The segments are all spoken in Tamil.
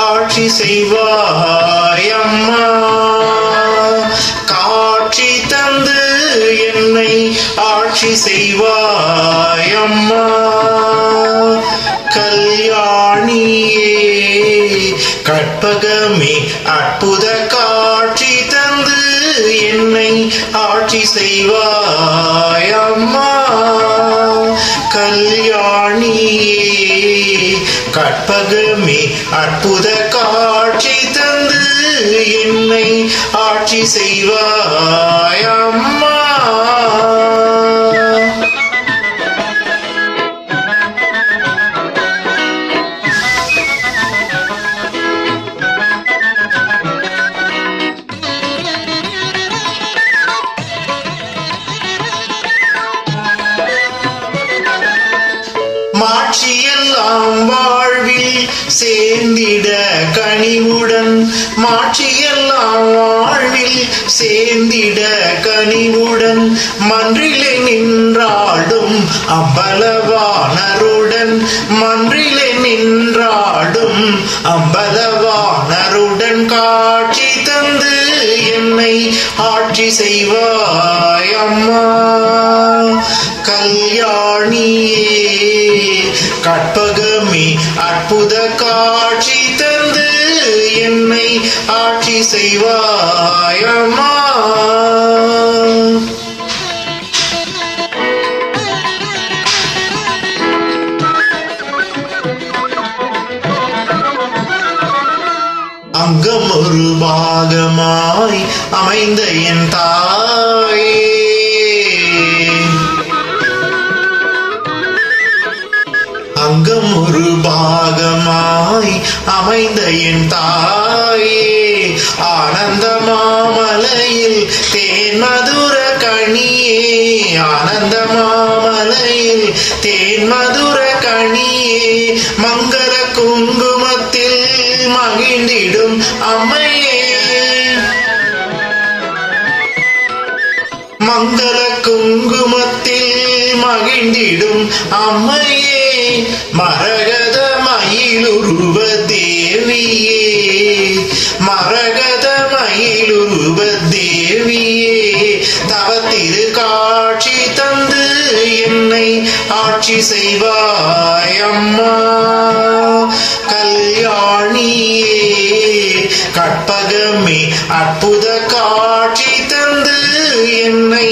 ஆட்சி செய்வாய் அம்மா. காட்சி தந்து என்னை ஆட்சி செய்வாய் அம்மா. கல்யாணியே கற்பகமே அற்புத காட்சி தந்து என்னை ஆட்சி செய்வாய் அம்மா. கல்யாணியே கற்பகமே அற்புத காட்சி தந்து என்னை ஆட்சி செய்வாய் அம்மா. மாட்சியெல்லாம் வாழ்வில் சேர்ந்திட கனிவுடன், மாட்சியெல்லாம் வாழ்வில் சேர்ந்திட கனிவுடன், மன்றிலே நின்றாடும் அம்பலவாணருடன், மன்றிலே நின்றாடும் அம்பலவாணருடன் காட்சி தந்து என்னை ஆட்சி செய்வாய் அம்மா. கல்யாணியே கற்பகமே அற்புத காட்சி தந்து என்னை ஆட்சி செய்வாய் அம்மா. அங்கம் ஒரு பாகமாய் அமைந்த என் தாயே, அங்கம் ஒரு பாகமாய் அமைந்த என் தாயே, ஆனந்த மாமலையில் தேன் மதுர கனியே, ஆனந்த மாமலையில் தேன் மதுர கனியே, மங்கள குங்குமத்தில் மகிழ்ந்திடும் அம்மையே, மங்கள குங்குமத்தில் மகிழ்ந்திடும் அம்மையே, மரகத மயிலுருவ தேவியே, மரகத மயிலுருவ தேவியே, தவத்திரு காட்சி தந்து என்னை ஆட்சி செய்வாய் அம்மா. கல்யாணியே கற்பகமே அற்புத காட்சி தந்து என்னை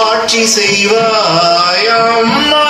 ஆட்சி செய்வாய் அம்மா.